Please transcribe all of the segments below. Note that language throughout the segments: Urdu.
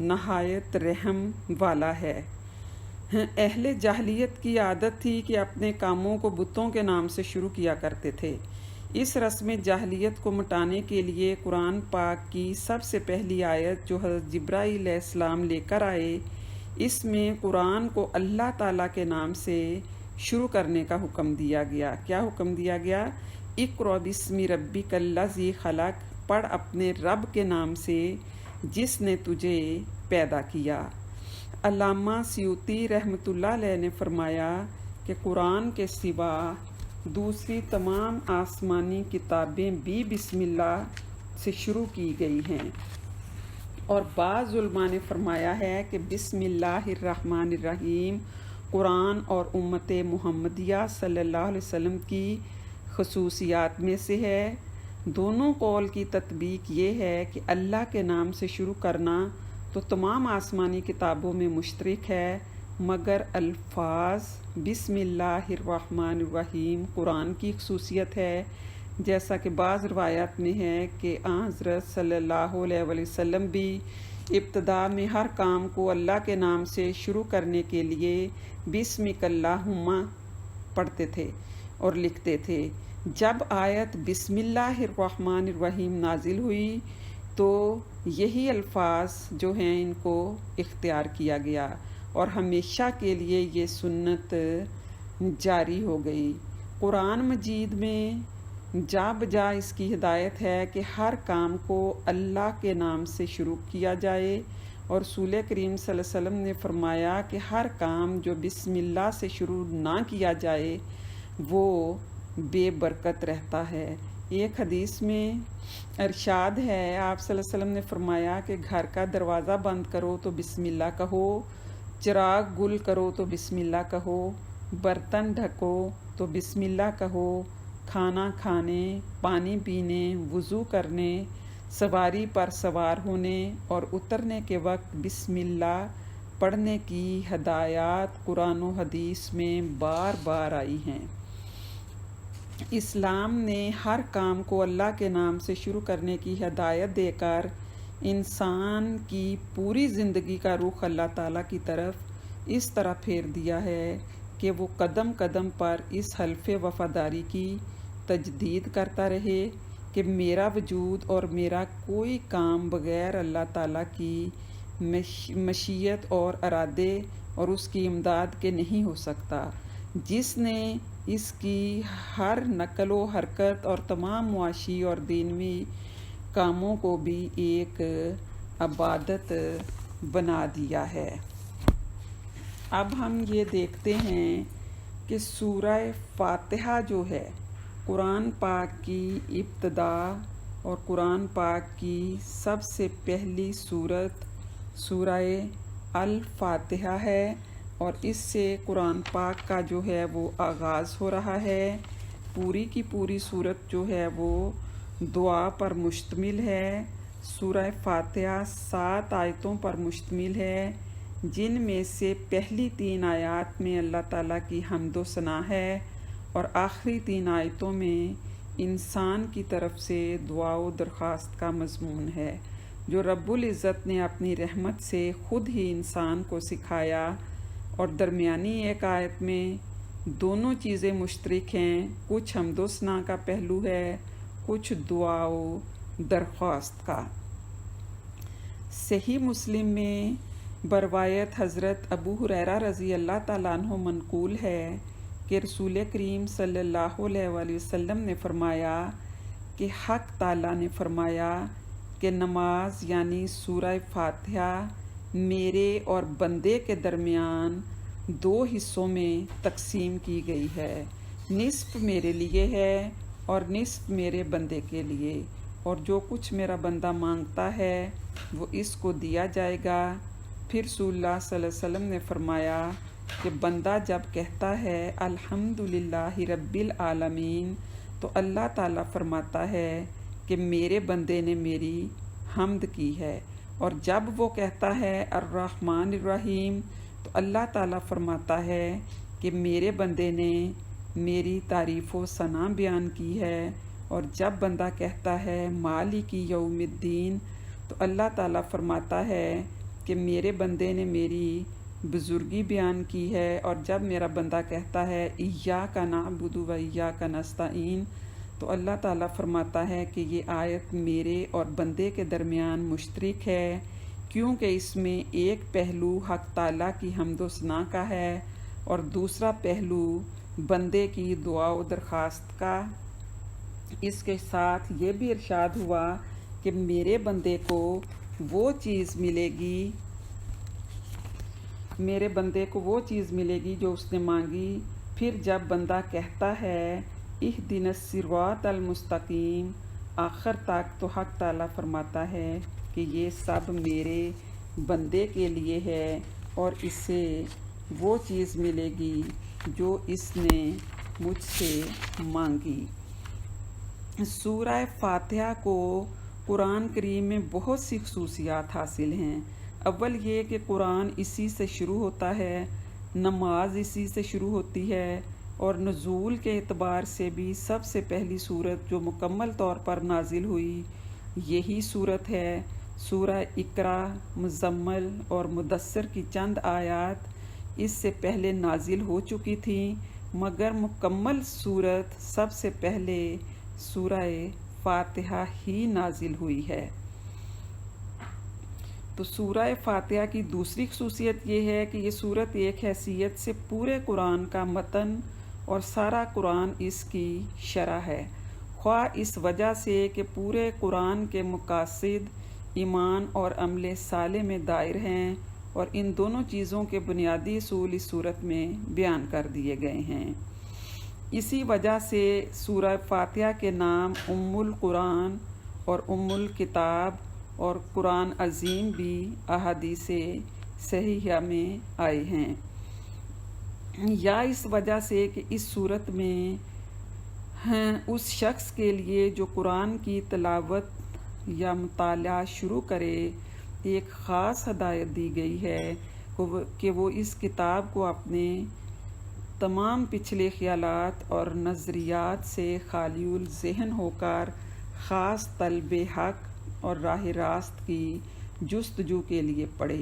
نہایت رحم والا ہے۔ اہل جاہلیت کی عادت تھی کہ اپنے کاموں کو بتوں کے نام سے شروع کیا کرتے تھے۔ اس رسم جاہلیت کو مٹانے کے لیے قرآن پاک کی سب سے پہلی آیت جو حضرت جبرائیل علیہ السلام لے کر آئے، اس میں قرآن کو اللہ تعالیٰ کے نام سے شروع کرنے کا حکم دیا گیا۔ کیا حکم دیا گیا؟ اقرأ بسم ربک الذی خلق، پڑھ اپنے رب کے نام سے جس نے تجھے پیدا کیا۔ علامہ سیوطی رحمۃ اللہ علیہ نے فرمایا کہ قرآن کے سوا دوسری تمام آسمانی کتابیں بھی بسم اللہ سے شروع کی گئی ہیں، اور بعض علماء نے فرمایا ہے کہ بسم اللہ الرحمن الرحیم قرآن اور امت محمدیہ صلی اللہ علیہ وسلم کی خصوصیات میں سے ہے۔ دونوں قول کی تطبیق یہ ہے کہ اللہ کے نام سے شروع کرنا تو تمام آسمانی کتابوں میں مشترک ہے، مگر الفاظ بسم اللہ الرحمن الرحیم قرآن کی خصوصیت ہے، جیسا کہ بعض روایات میں ہے کہ حضرت صلی اللہ علیہ وسلم بھی ابتدا میں ہر کام کو اللہ کے نام سے شروع کرنے کے لیے بسمک اللہم پڑھتے تھے اور لکھتے تھے۔ جب آیت بسم اللہ الرحمن الرحیم نازل ہوئی تو یہی الفاظ جو ہیں ان کو اختیار کیا گیا اور ہمیشہ کے لیے یہ سنت جاری ہو گئی۔ قرآن مجید میں جا بجا اس کی ہدایت ہے کہ ہر کام کو اللہ کے نام سے شروع کیا جائے، اور رسول کریم صلی اللہ علیہ وسلم نے فرمایا کہ ہر کام جو بسم اللہ سے شروع نہ کیا جائے وہ بے برکت رہتا ہے۔ ایک حدیث میں ارشاد ہے، آپ صلی اللہ علیہ وسلم نے فرمایا کہ گھر کا دروازہ بند کرو تو بسم اللہ کہو، چراغ گل کرو تو بسم اللہ کہو، برتن ڈھکو تو بسم اللہ کہو، کھانا کھانے، پانی پینے، وضو کرنے، سواری پر سوار ہونے اور اترنے کے وقت بسم اللہ پڑھنے کی ہدایات قرآن و حدیث میں بار بار آئی ہیں۔ اسلام نے ہر کام کو اللہ کے نام سے شروع کرنے کی ہدایت دے کر انسان کی پوری زندگی کا رخ اللہ تعالیٰ کی طرف اس طرح پھیر دیا ہے کہ وہ قدم قدم پر اس حلف وفاداری کی تجدید کرتا رہے کہ میرا وجود اور میرا کوئی کام بغیر اللہ تعالیٰ کی مشیت اور ارادے اور اس کی امداد کے نہیں ہو سکتا، جس نے اس کی ہر نقل و حرکت اور تمام معاشی اور دینوی کاموں کو بھی ایک عبادت بنا دیا ہے۔ اب ہم یہ دیکھتے ہیں کہ سورہ فاتحہ جو ہے قرآن پاک کی ابتدا اور قرآن پاک کی سب سے پہلی سورت سورہ الفاتحہ ہے، اور اس سے قرآن پاک کا جو ہے وہ آغاز ہو رہا ہے۔ پوری کی پوری سورت جو ہے وہ دعا پر مشتمل ہے۔ سورہ فاتحہ 7 آیتوں پر مشتمل ہے، جن میں سے پہلی 3 آیات میں اللہ تعالیٰ کی حمد و ثنا ہے، اور آخری 3 آیتوں میں انسان کی طرف سے دعا و درخواست کا مضمون ہے، جو رب العزت نے اپنی رحمت سے خود ہی انسان کو سکھایا، اور درمیانی ایک آیت میں دونوں چیزیں مشترک ہیں، کچھ حمد و ثنا کا پہلو ہے، کچھ دعا و درخواست کا۔ صحیح مسلم میں بروایت حضرت ابو ہریرہ رضی اللہ تعالیٰ عنہ منقول ہے کہ رسول کریم صلی اللہ علیہ وآلہ وسلم نے فرمایا کہ حق تعالیٰ نے فرمایا کہ نماز یعنی سورہ فاتحہ میرے اور بندے کے درمیان 2 حصوں میں تقسیم کی گئی ہے، نصف میرے لیے ہے اور نصف میرے بندے کے لیے، اور جو کچھ میرا بندہ مانگتا ہے وہ اس کو دیا جائے گا۔ پھر رسول اللہ صلی اللہ علیہ وسلم نے فرمایا کہ بندہ جب کہتا ہے الحمدللہ رب العالمین تو اللہ تعالیٰ فرماتا ہے کہ میرے بندے نے میری حمد کی ہے، اور جب وہ کہتا ہے الرحمن الرحیم تو اللہ تعالیٰ فرماتا ہے کہ میرے بندے نے میری تعریف و ثنا بیان کی ہے، اور جب بندہ کہتا ہے مالک یوم الدین تو اللہ تعالیٰ فرماتا ہے کہ میرے بندے نے میری بزرگی بیان کی ہے، اور جب میرا بندہ کہتا ہے ایاک نعبد و ایاک نستعین، تو اللہ تعالیٰ فرماتا ہے کہ یہ آیت میرے اور بندے کے درمیان مشترک ہے، کیونکہ اس میں ایک پہلو حق تعالیٰ کی حمد و ثنا کا ہے اور دوسرا پہلو بندے کی دعا و درخواست کا۔ اس کے ساتھ یہ بھی ارشاد ہوا کہ میرے بندے کو وہ چیز ملے گی جو اس نے مانگی۔ پھر جب بندہ کہتا ہے اہدنا الصراط المستقیم آخر تک، تو حق تعالیٰ فرماتا ہے کہ یہ سب میرے بندے کے لیے ہے اور اسے وہ چیز ملے گی جو اس نے مجھ سے مانگی۔ سورہ فاتحہ کو قرآن کریم میں بہت سی خصوصیات حاصل ہیں۔ اول یہ کہ قرآن اسی سے شروع ہوتا ہے، نماز اسی سے شروع ہوتی ہے، اور نزول کے اعتبار سے بھی سب سے پہلی صورت جو مکمل طور پر نازل ہوئی یہی صورت ہے۔ سورہ اقرا، مزمل اور مدثر کی چند آیات اس سے پہلے نازل ہو چکی تھیں، مگر مکمل صورت سب سے پہلے سورہ فاتحہ ہی نازل ہوئی ہے۔ تو سورہ فاتحہ کی دوسری خصوصیت یہ ہے کہ یہ سورت ایک حیثیت سے پورے قرآن کا متن اور سارا قرآن اس کی شرح ہے، خواہ اس وجہ سے کہ پورے قرآن کے مقاصد ایمان اور عمل صالح میں دائر ہیں، اور ان دونوں چیزوں کے بنیادی اصول اس صورت میں بیان کر دیے گئے ہیں۔ اسی وجہ سے سورہ فاتحہ کے نام ام القرآن اور ام الکتاب اور قرآن عظیم بھی احادیث صحیحہ میں آئے ہیں، یا اس وجہ سے کہ اس صورت میں اس شخص کے لیے جو قرآن کی تلاوت یا مطالعہ شروع کرے ایک خاص ہدایت دی گئی ہے کہ وہ اس کتاب کو اپنے تمام پچھلے خیالات اور نظریات سے خالی الذہن ہو کر خاص طلب حق اور راہ راست کی جستجو کے لیے پڑھے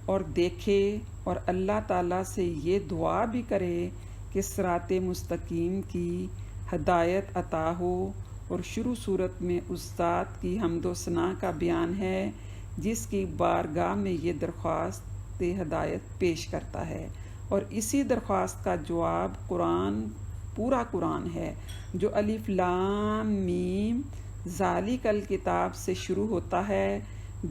اور دیکھے، اور اللہ تعالیٰ سے یہ دعا بھی کرے کہ صراط مستقیم کی ہدایت عطا ہو۔ اور شروع صورت میں اس ذات کی حمد و ثنا کا بیان ہے جس کی بارگاہ میں یہ درخواست ہدایت پیش کرتا ہے، اور اسی درخواست کا جواب پورا قرآن ہے جو الف لام میم ذالک الکتاب سے شروع ہوتا ہے۔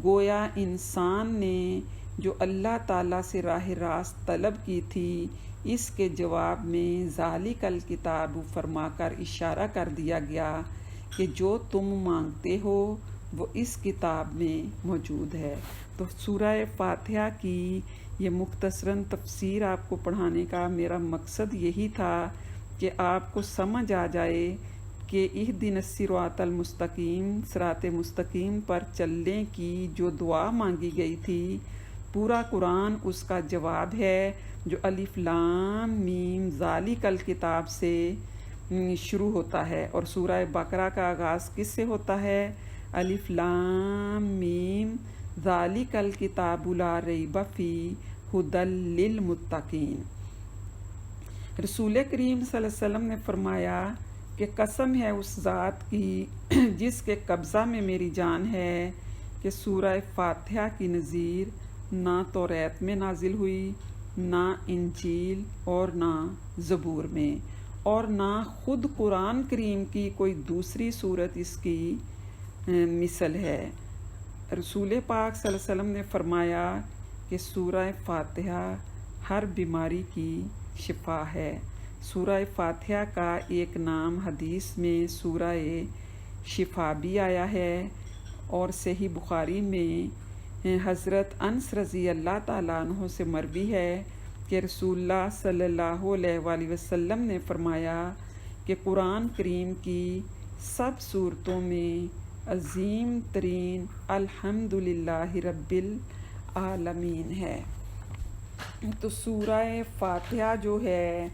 گویا انسان نے جو اللہ تعالیٰ سے راہ راست طلب کی تھی، اس کے جواب میں ذالک الکتاب فرما کر اشارہ کر دیا گیا کہ جو تم مانگتے ہو وہ اس کتاب میں موجود ہے۔ تو سورہ فاتحہ کی یہ مختصراً تفسیر آپ کو پڑھانے کا میرا مقصد یہی تھا کہ آپ کو سمجھ آ جائے کہ اہدنا الصراط المستقیم، صراط مستقیم پر چلنے کی جو دعا مانگی گئی تھی، پورا قرآن اس کا جواب ہے جو الف لام میم ذالک الکتاب سے شروع ہوتا ہے، اور سورہ بقرہ کا آغاز کس سے ہوتا ہے؟ الف لام میم ذالک الکتاب لا ریب فیہ ھدی للمتقین۔ رسول کریم صلی اللہ علیہ وسلم نے فرمایا کہ قسم ہے اس ذات کی جس کے قبضہ میں میری جان ہے کہ سورہ فاتحہ کی نظیر نہ توریت میں نازل ہوئی، نہ انجیل اور نہ زبور میں، اور نہ خود قرآن کریم کی کوئی دوسری صورت اس کی مثل ہے۔ رسول پاک صلی اللہ علیہ وسلم نے فرمایا کہ سورہ فاتحہ ہر بیماری کی شفا ہے۔ سورہ فاتحہ کا ایک نام حدیث میں سورہ شفا بھی آیا ہے، اور صحیح بخاری میں حضرت انس رضی اللہ تعالیٰ عنہ سے مروی ہے کہ رسول اللہ صلی اللہ علیہ وآلہ وسلم نے فرمایا کہ قرآن کریم کی سب صورتوں میں عظیم ترین الحمدللہ رب العالمین ہے۔ تو سورہ فاتحہ جو ہے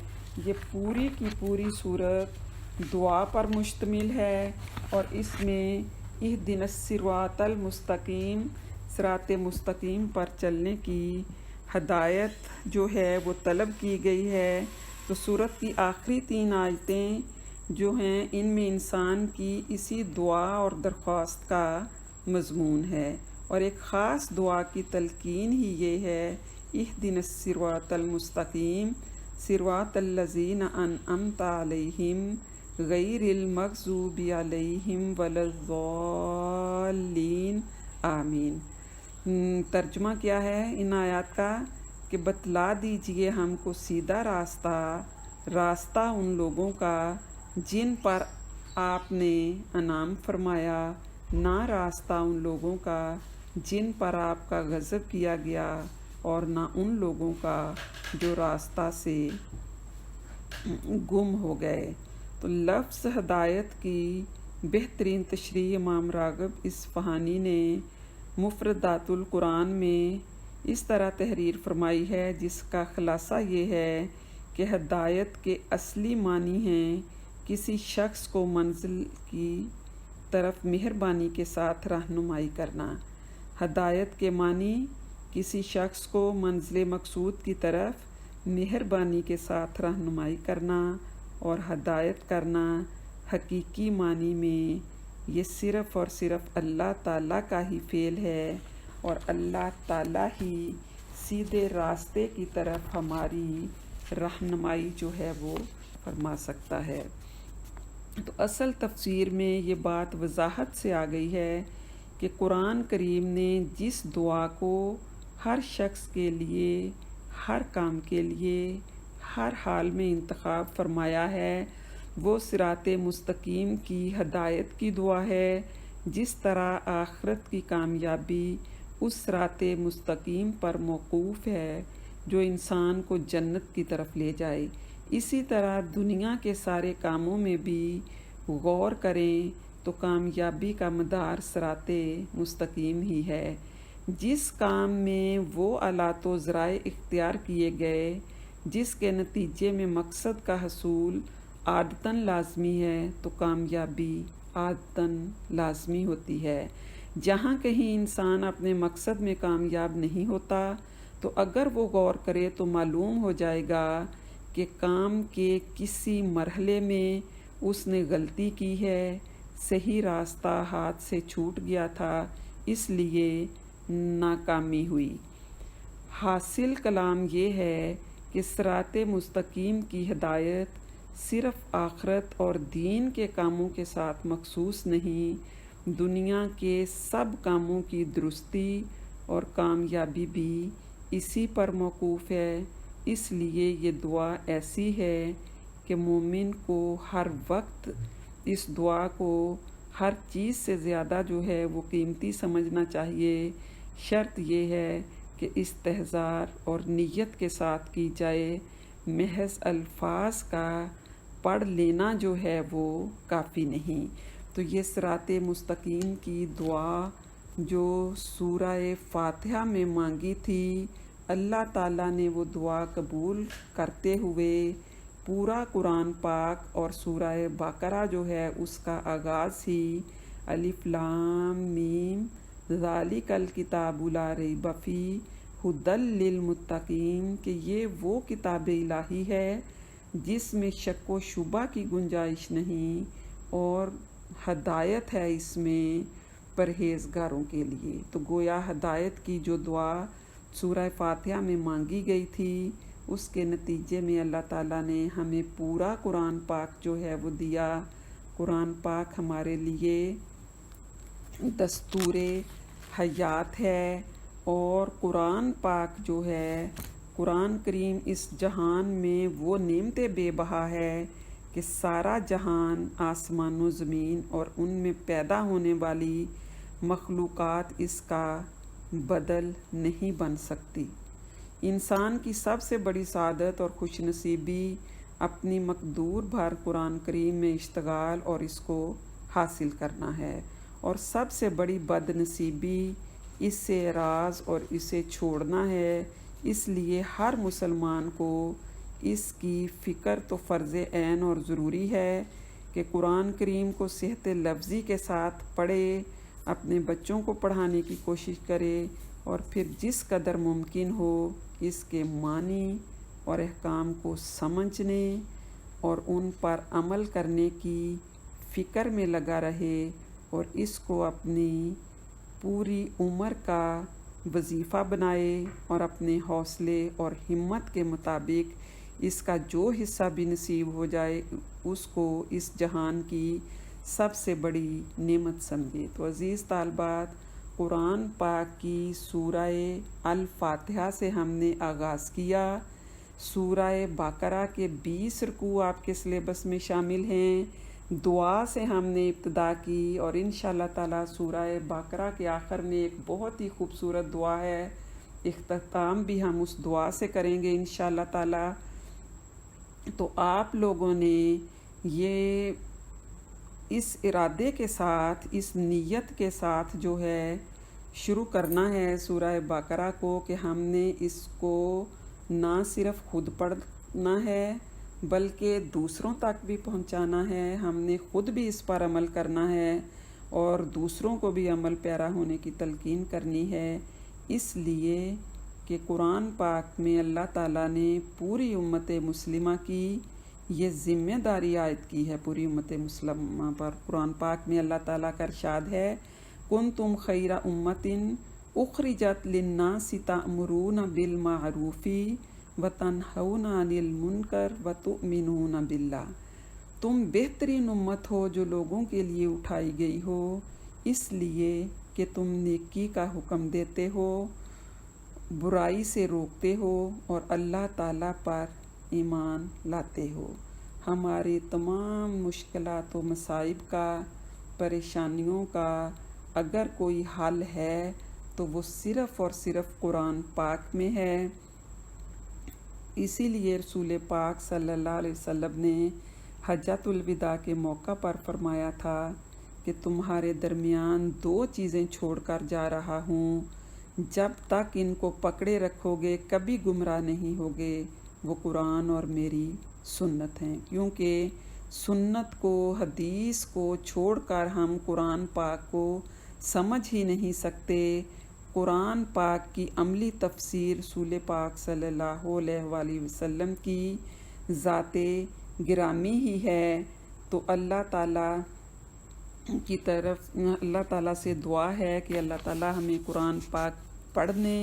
یہ پوری کی پوری صورت دعا پر مشتمل ہے، اور اس میں اہدنا الصراط المستقیم صراط مستقیم پر چلنے کی ہدایت جو ہے وہ طلب کی گئی ہے، تو سورت کی آخری 3 آیتیں جو ہیں ان میں انسان کی اسی دعا اور درخواست کا مضمون ہے، اور ایک خاص دعا کی تلقین ہی یہ ہے، اہدنا الصراط المستقیم صراط الذین انعمت علیہم غیر المغضوب علیہم ولا الضالین آمین۔ ترجمہ کیا ہے ان آیات کا کہ بتلا دیجئے ہم کو سیدھا راستہ ان لوگوں کا جن پر آپ نے انعام فرمایا، نہ راستہ ان لوگوں کا جن پر آپ کا غضب کیا گیا، اور نہ ان لوگوں کا جو راستہ سے گم ہو گئے۔ تو لفظ ہدایت کی بہترین تشریح امام راغب اصفہانی نے مفردات القرآن میں اس طرح تحریر فرمائی ہے، جس کا خلاصہ یہ ہے کہ ہدایت کے اصلی معنی ہیں کسی شخص کو منزل کی طرف مہربانی کے ساتھ رہنمائی کرنا۔ ہدایت کے معنی کسی شخص کو منزل مقصود کی طرف مہربانی کے ساتھ رہنمائی کرنا، اور ہدایت کرنا حقیقی معنی میں یہ صرف اور صرف اللہ تعالیٰ کا ہی فعل ہے، اور اللہ تعالیٰ ہی سیدھے راستے کی طرف ہماری رہنمائی جو ہے وہ فرما سکتا ہے۔ تو اصل تفسیر میں یہ بات وضاحت سے آ گئی ہے کہ قرآن کریم نے جس دعا کو ہر شخص کے لیے، ہر کام کے لیے، ہر حال میں انتخاب فرمایا ہے، وہ صراط مستقیم کی ہدایت کی دعا ہے۔ جس طرح آخرت کی کامیابی اس صراط مستقیم پر موقوف ہے جو انسان کو جنت کی طرف لے جائے، اسی طرح دنیا کے سارے کاموں میں بھی غور کریں تو کامیابی کا مدار صراط مستقیم ہی ہے۔ جس کام میں وہ آلات و ذرائع اختیار کیے گئے جس کے نتیجے میں مقصد کا حصول عادتاً لازمی ہے، تو کامیابی عادتاً لازمی ہوتی ہے۔ جہاں کہیں انسان اپنے مقصد میں کامیاب نہیں ہوتا، تو اگر وہ غور کرے تو معلوم ہو جائے گا کہ کام کے کسی مرحلے میں اس نے غلطی کی ہے، صحیح راستہ ہاتھ سے چھوٹ گیا تھا، اس لیے ناکامی ہوئی۔ حاصل کلام یہ ہے کہ صراط مستقیم کی ہدایت صرف آخرت اور دین کے کاموں کے ساتھ مخصوص نہیں، دنیا کے سب کاموں کی درستی اور کامیابی بھی اسی پر موقوف ہے۔ اس لیے یہ دعا ایسی ہے کہ مومن کو ہر وقت اس دعا کو ہر چیز سے زیادہ جو ہے وہ قیمتی سمجھنا چاہیے۔ شرط یہ ہے کہ استحضار اور نیت کے ساتھ کی جائے، محض الفاظ کا پڑھ لینا جو ہے وہ کافی نہیں۔ تو یہ صراط مستقیم کی دعا جو سورہ فاتحہ میں مانگی تھی، اللہ تعالیٰ نے وہ دعا قبول کرتے ہوئے پورا قرآن پاک اور سورہ بقرہ جو ہے اس کا آغاز ہی الف لام میم ذالک الکتاب لا ریب فیہ ھدی للمتقین کہ یہ وہ کتاب الہی ہے جس میں شک و شبہ کی گنجائش نہیں، اور ہدایت ہے اس میں پرہیزگاروں کے لیے۔ تو گویا ہدایت کی جو دعا سورہ فاتحہ میں مانگی گئی تھی، اس کے نتیجے میں اللہ تعالیٰ نے ہمیں پورا قرآن پاک جو ہے وہ دیا۔ قرآن پاک ہمارے لیے دستور حیات ہے، اور قرآن پاک جو ہے، قرآن کریم اس جہان میں وہ نعمت بے بہا ہے کہ سارا جہان، آسمان و زمین اور ان میں پیدا ہونے والی مخلوقات اس کا بدل نہیں بن سکتی۔ انسان کی سب سے بڑی سعادت اور خوش نصیبی اپنی مقدور بھر قرآن کریم میں اشتغال اور اس کو حاصل کرنا ہے، اور سب سے بڑی بد نصیبی اس سے اعراض اور اسے چھوڑنا ہے۔ اس لیے ہر مسلمان کو اس کی فکر تو فرض عین اور ضروری ہے کہ قرآن کریم کو صحت لفظی کے ساتھ پڑھے اپنے بچوں کو پڑھانے کی کوشش کرے اور پھر جس قدر ممکن ہو اس کے معنی اور احکام کو سمجھنے اور ان پر عمل کرنے کی فکر میں لگا رہے اور اس کو اپنی پوری عمر کا وظیفہ بنائے اور اپنے حوصلے اور ہمت کے مطابق اس کا جو حصہ بھی نصیب ہو جائے اس کو اس جہان کی سب سے بڑی نعمت سمجھے۔ تو عزیز طالبات، قرآن پاک کی سورہ الفاتحہ سے ہم نے آغاز کیا۔ سورہ بقرہ کے 20 رکوع آپ کے سلیبس میں شامل ہیں۔ دعا سے ہم نے ابتدا کی اور انشاءاللہ تعالیٰ سورہ بقرہ کے آخر میں ایک بہت ہی خوبصورت دعا ہے، اختتام بھی ہم اس دعا سے کریں گے انشاءاللہ تعالیٰ۔ تو آپ لوگوں نے یہ اس ارادے کے ساتھ، اس نیت کے ساتھ جو ہے شروع کرنا ہے سورہ بقرہ کو کہ ہم نے اس کو نہ صرف خود پڑھنا ہے بلکہ دوسروں تک بھی پہنچانا ہے، ہم نے خود بھی اس پر عمل کرنا ہے اور دوسروں کو بھی عمل پیرا ہونے کی تلقین کرنی ہے، اس لیے کہ قرآن پاک میں اللہ تعالیٰ نے پوری امت مسلمہ کی یہ ذمہ داری عائد کی ہے۔ پوری امت مسلمہ پر قرآن پاک میں اللہ تعالیٰ کا ارشاد ہے، کنتم خیر امۃ اخرجت للناس تأمرون بالمعروف وتنہون عن المنکر وتؤمنون باللہ۔ تم بہترین امت ہو جو لوگوں کے لیے اٹھائی گئی ہو، اس لیے کہ تم نیکی کا حکم دیتے ہو، برائی سے روکتے ہو اور اللہ تعالیٰ پر ایمان لاتے ہو۔ ہمارے تمام مشکلات و مصائب کا، پریشانیوں کا اگر کوئی حل ہے تو وہ صرف اور صرف قرآن پاک میں ہے۔ اسی لیے رسول پاک صلی اللہ علیہ وسلم نے حجۃ الوداع کے موقع پر فرمایا تھا کہ تمہارے درمیان 2 چیزیں چھوڑ کر جا رہا ہوں، جب تک ان کو پکڑے رکھو گے کبھی گمراہ نہیں ہوگے، وہ قرآن اور میری سنت ہیں۔ کیونکہ سنت کو، حدیث کو چھوڑ کر ہم قرآن پاک کو سمجھ ہی نہیں سکتے۔ قرآن پاک کی عملی تفسیر رسول پاک صلی اللہ علیہ وآلہ وسلم کی ذات گرامی ہی ہے۔ تو اللہ تعالیٰ کی طرف اللہ تعالیٰ سے دعا ہے کہ اللہ تعالیٰ ہمیں قرآن پاک پڑھنے،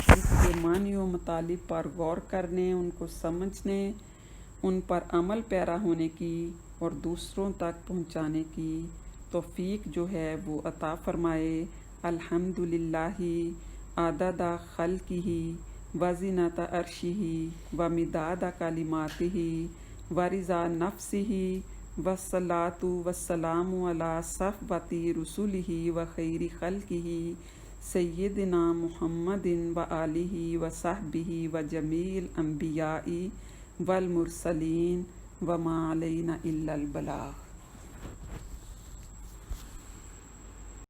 اس کے معنی و مطالب پر غور کرنے، ان کو سمجھنے، ان پر عمل پیرا ہونے کی اور دوسروں تک پہنچانے کی توفیق جو ہے وہ عطا فرمائے۔ الحمدللہ عدد خلقہ وزنۃ عرشہ ومداد کلماتہ ورضا نفسہ والصلاۃ والسلام علی صفوۃ رسلہ وخیر خلقہ سیدنا محمد وآلہ وصحبہ وجمیع الانبیاء والمرسلین وما علینا الا البلاغ۔